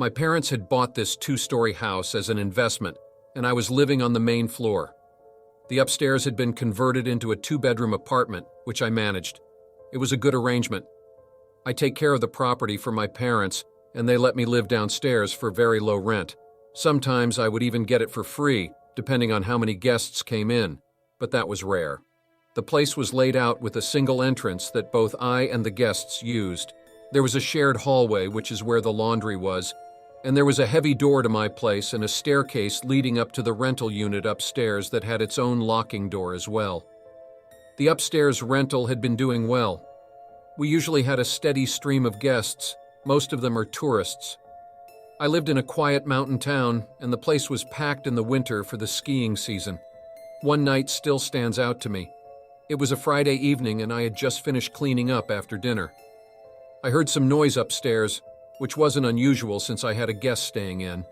My parents had bought this two-story house as an investment, and I was living on the main floor. The upstairs had been converted into a two-bedroom apartment, which I managed. It was a good arrangement. I take care of the property for my parents, and they let me live downstairs for very low rent. Sometimes I would even get it for free, depending on how many guests came in, but that was rare. The place was laid out with a single entrance that both I and the guests used. There was a shared hallway, which is where the laundry was, and there was a heavy door to my place and a staircase leading up to the rental unit upstairs that had its own locking door as well. The upstairs rental had been doing well. We usually had a steady stream of guests. Most of them are tourists. I lived in a quiet mountain town, and the place was packed in the winter for the skiing season. One night still stands out to me. It was a Friday evening, and I had just finished cleaning up after dinner. I heard some noise upstairs, which wasn't unusual since I had a guest staying in.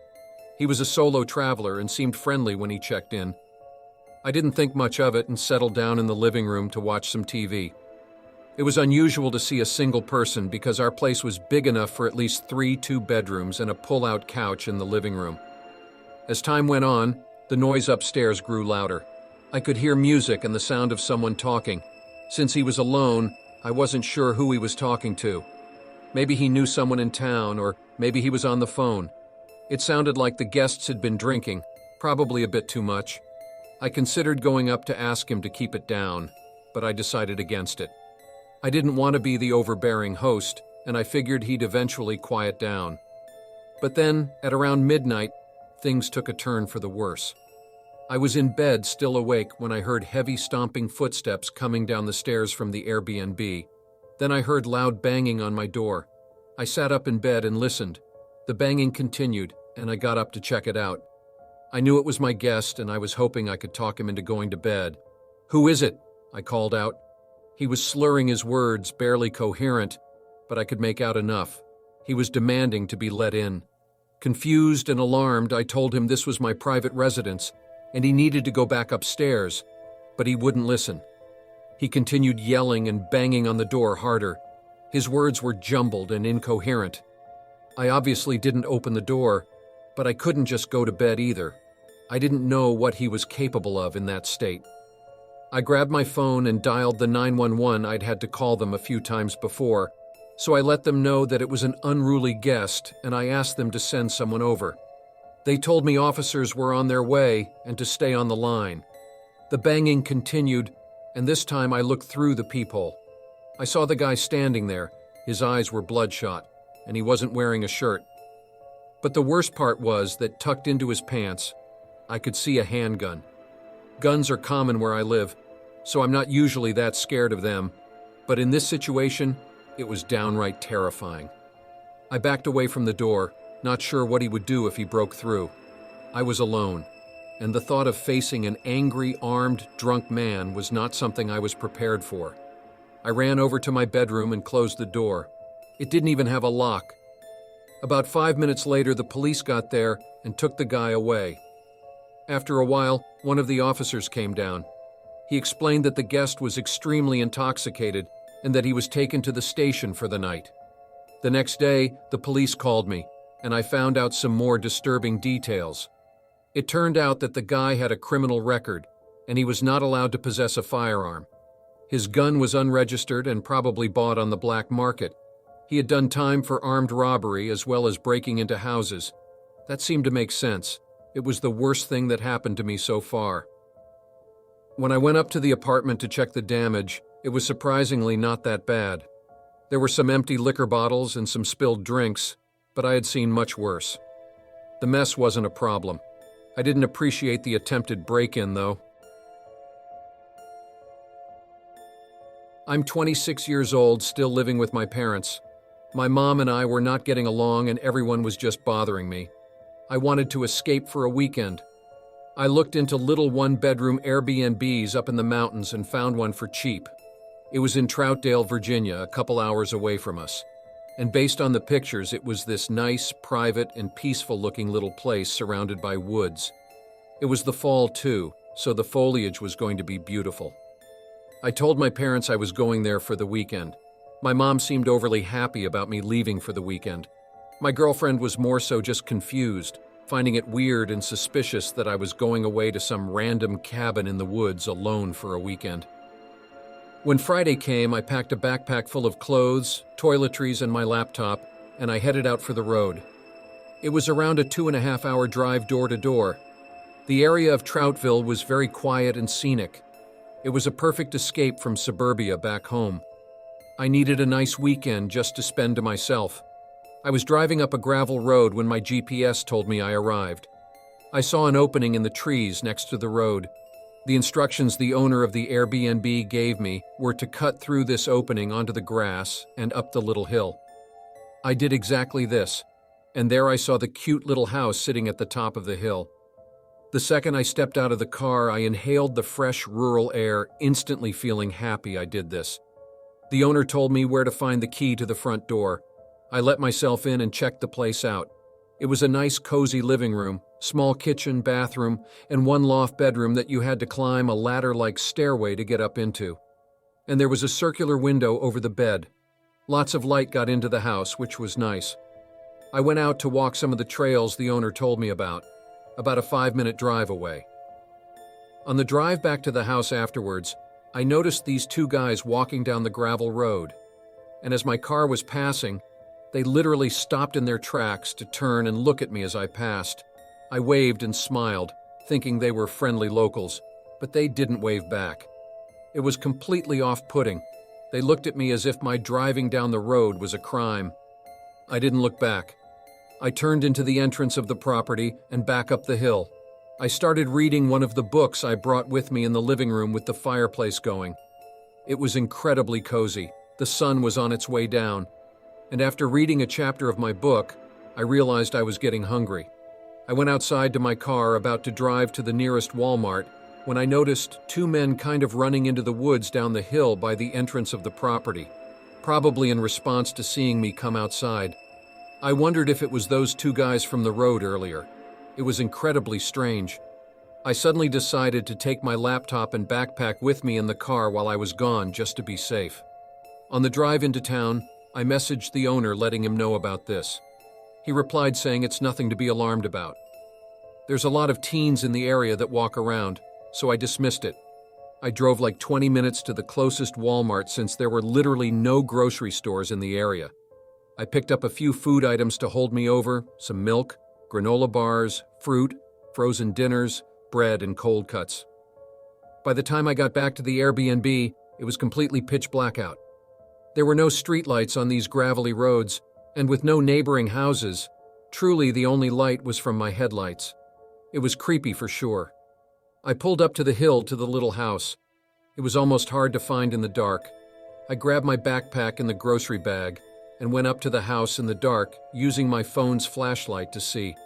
He was a solo traveler and seemed friendly when he checked in. I didn't think much of it and settled down in the living room to watch some TV. It was unusual to see a single person because our place was big enough for at least 3 two-bedrooms and a pull-out couch in the living room. As time went on, the noise upstairs grew louder. I could hear music and the sound of someone talking. Since he was alone, I wasn't sure who he was talking to. Maybe he knew someone in town, or maybe he was on the phone. It sounded like the guests had been drinking, probably a bit too much. I considered going up to ask him to keep it down, but I decided against it. I didn't want to be the overbearing host, and I figured he'd eventually quiet down. But then, at around midnight, things took a turn for the worse. I was in bed, still awake, when I heard heavy stomping footsteps coming down the stairs from the Airbnb. Then I heard loud banging on my door. I sat up in bed and listened. The banging continued, and I got up to check it out. I knew it was my guest, and I was hoping I could talk him into going to bed. "Who is it?" I called out. He was slurring his words, barely coherent, but I could make out enough. He was demanding to be let in. Confused and alarmed, I told him this was my private residence, and he needed to go back upstairs, but he wouldn't listen. He continued yelling and banging on the door harder. His words were jumbled and incoherent. I obviously didn't open the door, but I couldn't just go to bed either. I didn't know what he was capable of in that state. I grabbed my phone and dialed the 911. I'd had to call them a few times before, so I let them know that it was an unruly guest, and I asked them to send someone over. They told me officers were on their way and to stay on the line. The banging continued, and this time I looked through the peephole. I saw the guy standing there. His eyes were bloodshot, and he wasn't wearing a shirt. But the worst part was that tucked into his pants, I could see a handgun. Guns are common where I live, so I'm not usually that scared of them, but in this situation, it was downright terrifying. I backed away from the door, not sure what he would do if he broke through. I was alone, and the thought of facing an angry, armed, drunk man was not something I was prepared for. I ran over to my bedroom and closed the door. It didn't even have a lock. About 5 minutes later, the police got there and took the guy away. After a while, one of the officers came down. He explained that the guest was extremely intoxicated and that he was taken to the station for the night. The next day, the police called me, and I found out some more disturbing details. It turned out that the guy had a criminal record, and he was not allowed to possess a firearm. His gun was unregistered and probably bought on the black market. He had done time for armed robbery as well as breaking into houses. That seemed to make sense. It was the worst thing that happened to me so far. When I went up to the apartment to check the damage, it was surprisingly not that bad. There were some empty liquor bottles and some spilled drinks, but I had seen much worse. The mess wasn't a problem. I didn't appreciate the attempted break-in, though. I'm 26 years old, still living with my parents. My mom and I were not getting along, and everyone was just bothering me. I wanted to escape for a weekend. I looked into little one-bedroom Airbnbs up in the mountains and found one for cheap. It was in Troutdale, Virginia, a couple hours away from us. And based on the pictures, it was this nice, private, and peaceful-looking little place surrounded by woods. It was the fall, too, so the foliage was going to be beautiful. I told my parents I was going there for the weekend. My mom seemed overly happy about me leaving for the weekend. My girlfriend was more so just confused, finding it weird and suspicious that I was going away to some random cabin in the woods alone for a weekend. When Friday came, I packed a backpack full of clothes, toiletries, and my laptop, and I headed out for the road. It was around a 2.5-hour drive door to door. The area of Troutville was very quiet and scenic. It was a perfect escape from suburbia back home. I needed a nice weekend just to spend to myself. I was driving up a gravel road when my GPS told me I arrived. I saw an opening in the trees next to the road. The instructions the owner of the Airbnb gave me were to cut through this opening onto the grass and up the little hill. I did exactly this, and there I saw the cute little house sitting at the top of the hill. The second I stepped out of the car, I inhaled the fresh rural air, instantly feeling happy I did this. The owner told me where to find the key to the front door. I let myself in and checked the place out. It was a nice, cozy living room, small kitchen, bathroom, and one loft bedroom that you had to climb a ladder-like stairway to get up into. And there was a circular window over the bed. Lots of light got into the house, which was nice. I went out to walk some of the trails the owner told me about a 5-minute drive away. On the drive back to the house afterwards, I noticed these two guys walking down the gravel road. And as my car was passing, they literally stopped in their tracks to turn and look at me as I passed. I waved and smiled, thinking they were friendly locals, but they didn't wave back. It was completely off-putting. They looked at me as if my driving down the road was a crime. I didn't look back. I turned into the entrance of the property and back up the hill. I started reading one of the books I brought with me in the living room with the fireplace going. It was incredibly cozy. The sun was on its way down. And after reading a chapter of my book, I realized I was getting hungry. I went outside to my car, about to drive to the nearest Walmart, when I noticed two men kind of running into the woods down the hill by the entrance of the property, probably in response to seeing me come outside. I wondered if it was those two guys from the road earlier. It was incredibly strange. I suddenly decided to take my laptop and backpack with me in the car while I was gone, just to be safe. On the drive into town, I messaged the owner letting him know about this. He replied saying it's nothing to be alarmed about. There's a lot of teens in the area that walk around, so I dismissed it. I drove like 20 minutes to the closest Walmart since there were literally no grocery stores in the area. I picked up a few food items to hold me over, some milk, granola bars, fruit, frozen dinners, bread, and cold cuts. By the time I got back to the Airbnb, it was completely pitch black out. There were no streetlights on these gravelly roads, and with no neighboring houses, truly the only light was from my headlights. It was creepy for sure. I pulled up to the hill to the little house. It was almost hard to find in the dark. I grabbed my backpack and the grocery bag and went up to the house in the dark, using my phone's flashlight to see.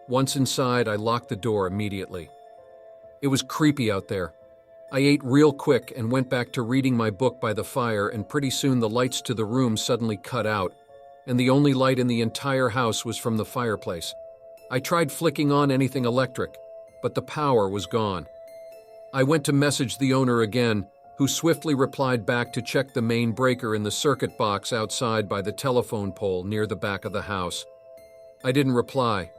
Once inside, I locked the door immediately. It was creepy out there. I ate real quick and went back to reading my book by the fire, and pretty soon the lights to the room suddenly cut out, and the only light in the entire house was from the fireplace. I tried flicking on anything electric, but the power was gone. I went to message the owner again, who swiftly replied back to check the main breaker in the circuit box outside by the telephone pole near the back of the house. I didn't reply.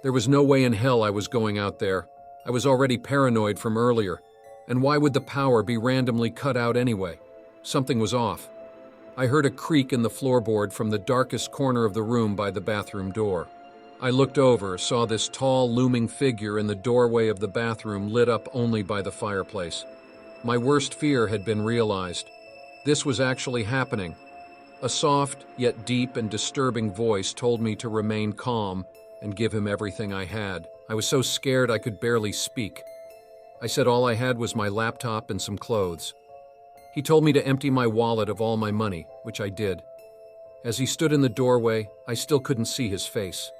There was no way in hell I was going out there. I was already paranoid from earlier. And why would the power be randomly cut out anyway? Something was off. I heard a creak in the floorboard from the darkest corner of the room by the bathroom door. I looked over, saw this tall, looming figure in the doorway of the bathroom lit up only by the fireplace. My worst fear had been realized. This was actually happening. A soft, yet deep and disturbing voice told me to remain calm and give him everything I had. I was so scared I could barely speak. I said all I had was my laptop and some clothes. He told me to empty my wallet of all my money, which I did. As he stood in the doorway, I still couldn't see his face.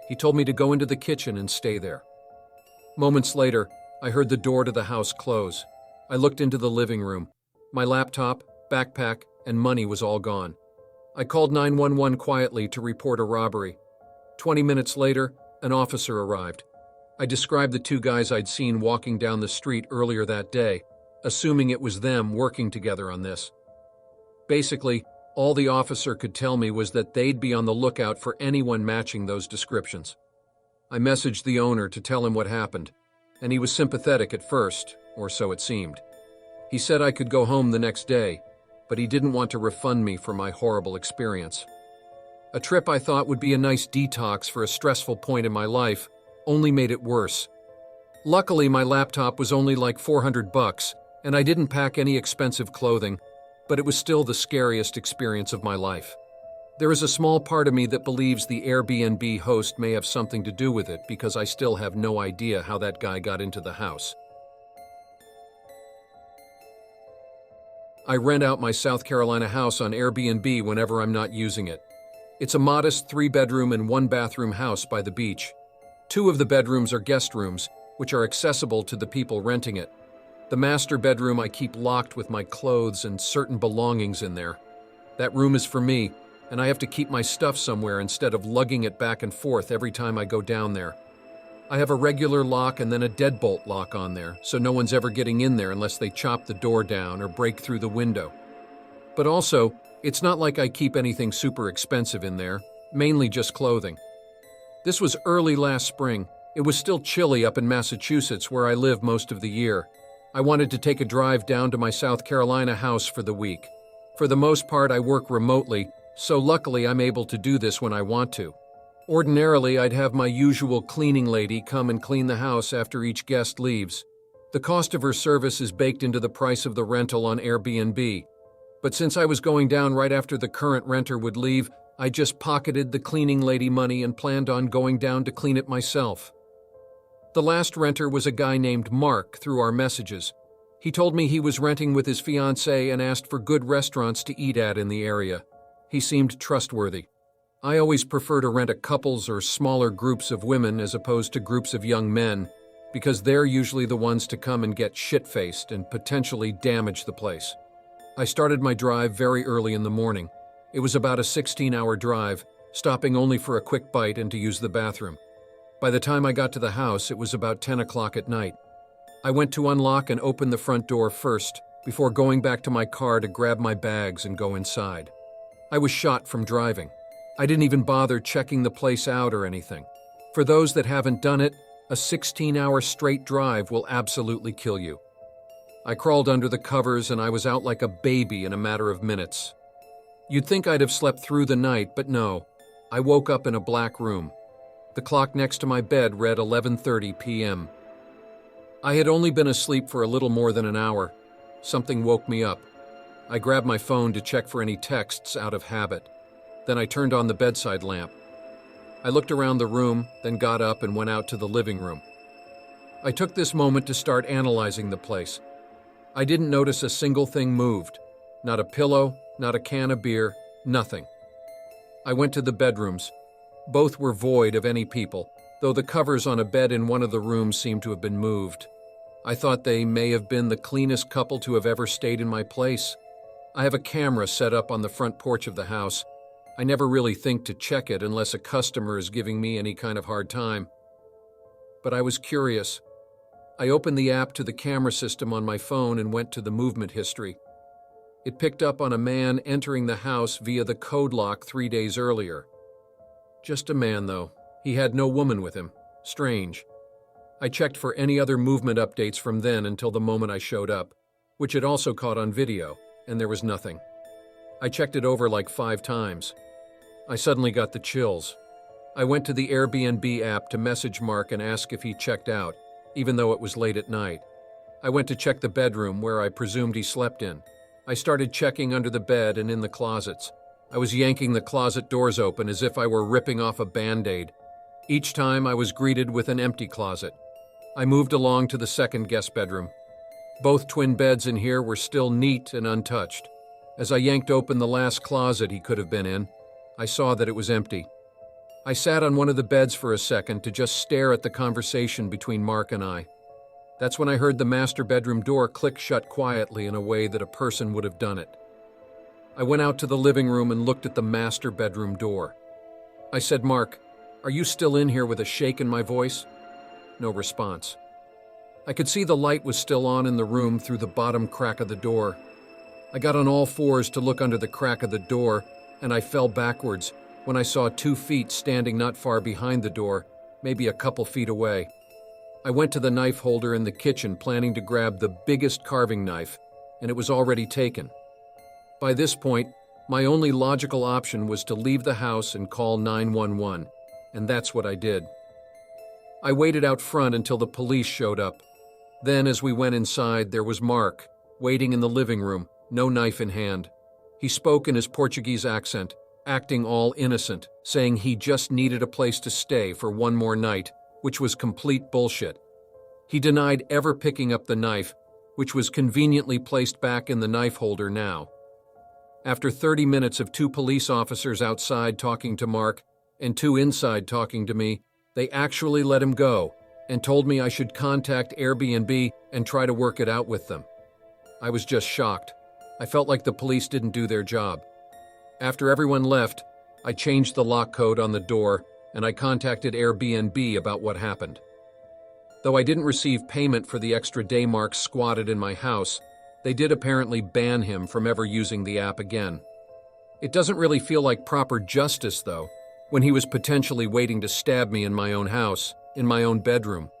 He told me to go into the kitchen and stay there. Moments later, I heard the door to the house close. I looked into the living room. My laptop, backpack, and money was all gone. I called 911 quietly to report a robbery. 20 minutes later, an officer arrived. I described the two guys I'd seen walking down the street earlier that day, assuming it was them working together on this. Basically, All the officer could tell me was that they'd be on the lookout for anyone matching those descriptions. I messaged the owner to tell him what happened, and he was sympathetic at first, or so it seemed. He said I could go home the next day, but he didn't want to refund me for my horrible experience. A trip I thought would be a nice detox for a stressful point in my life only made it worse. Luckily, my laptop was only like $400, and I didn't pack any expensive clothing, but it was still the scariest experience of my life. There is a small part of me that believes the Airbnb host may have something to do with it because I still have no idea how that guy got into the house. I rent out my South Carolina house on Airbnb whenever I'm not using it. It's a modest 3-bedroom and 1-bathroom house by the beach. 2 of the bedrooms are guest rooms, which are accessible to the people renting it. The master bedroom I keep locked with my clothes and certain belongings in there. That room is for me, and I have to keep my stuff somewhere instead of lugging it back and forth every time I go down there. I have a regular lock and then a deadbolt lock on there, so no one's ever getting in there unless they chop the door down or break through the window. But also, it's not like I keep anything super expensive in there, mainly just clothing. This was early last spring. It was still chilly up in Massachusetts, where I live most of the year. I wanted to take a drive down to my South Carolina house for the week. For the most part, I work remotely, so luckily I'm able to do this when I want to. Ordinarily, I'd have my usual cleaning lady come and clean the house after each guest leaves. The cost of her service is baked into the price of the rental on Airbnb. But since I was going down right after the current renter would leave, I just pocketed the cleaning lady money and planned on going down to clean it myself. The last renter was a guy named Mark through our messages. He told me he was renting with his fiancée and asked for good restaurants to eat at in the area. He seemed trustworthy. I always prefer to rent a couples or smaller groups of women as opposed to groups of young men, because they're usually the ones to come and get shit-faced and potentially damage the place. I started my drive very early in the morning. It was about a 16-hour drive, stopping only for a quick bite and to use the bathroom. By the time I got to the house, it was about 10 o'clock at night. I went to unlock and open the front door first, before going back to my car to grab my bags and go inside. I was shot from driving. I didn't even bother checking the place out or anything. For those that haven't done it, a 16-hour straight drive will absolutely kill you. I crawled under the covers and I was out like a baby in a matter of minutes. You'd think I'd have slept through the night, but no. I woke up in a black room. The clock next to my bed read 11:30 p.m. I had only been asleep for a little more than an hour. Something woke me up. I grabbed my phone to check for any texts out of habit. Then I turned on the bedside lamp. I looked around the room, then got up and went out to the living room. I took this moment to start analyzing the place. I didn't notice a single thing moved. Not a pillow, not a can of beer, nothing. I went to the bedrooms. Both were void of any people, though the covers on a bed in one of the rooms seemed to have been moved. I thought they may have been the cleanest couple to have ever stayed in my place. I have a camera set up on the front porch of the house. I never really think to check it unless a customer is giving me any kind of hard time. But I was curious. I opened the app to the camera system on my phone and went to the movement history. It picked up on a man entering the house via the code lock 3 days earlier. Just a man, though. He had no woman with him. Strange. I checked for any other movement updates from then until the moment I showed up, which it also caught on video, and there was nothing. I checked it over like 5 times. I suddenly got the chills. I went to the Airbnb app to message Mark and ask if he checked out, even though it was late at night. I went to check the bedroom where I presumed he slept in. I started checking under the bed and in the closets. I was yanking the closet doors open as if I were ripping off a Band-Aid. Each time I was greeted with an empty closet. I moved along to the second guest bedroom. Both twin beds in here were still neat and untouched. As I yanked open the last closet he could have been in, I saw that it was empty. I sat on one of the beds for a second to just stare at the conversation between Mark and I. That's when I heard the master bedroom door click shut quietly in a way that a person would have done it. I went out to the living room and looked at the master bedroom door. I said, "Mark, are you still in here?" with a shake in my voice. No response. I could see the light was still on in the room through the bottom crack of the door. I got on all fours to look under the crack of the door, and I fell backwards when I saw 2 feet standing not far behind the door, maybe a couple feet away. I went to the knife holder in the kitchen planning to grab the biggest carving knife, and it was already taken. By this point, my only logical option was to leave the house and call 911, and that's what I did. I waited out front until the police showed up. Then, as we went inside, there was Mark, waiting in the living room, no knife in hand. He spoke in his Portuguese accent, acting all innocent, saying he just needed a place to stay for one more night, which was complete bullshit. He denied ever picking up the knife, which was conveniently placed back in the knife holder now. After 30 minutes of 2 police officers outside talking to Mark and 2 inside talking to me, they actually let him go and told me I should contact Airbnb and try to work it out with them. I was just shocked. I felt like the police didn't do their job. After everyone left, I changed the lock code on the door and I contacted Airbnb about what happened. Though I didn't receive payment for the extra day Mark squatted in my house, they did apparently ban him from ever using the app again. It doesn't really feel like proper justice, though, when he was potentially waiting to stab me in my own house, in my own bedroom.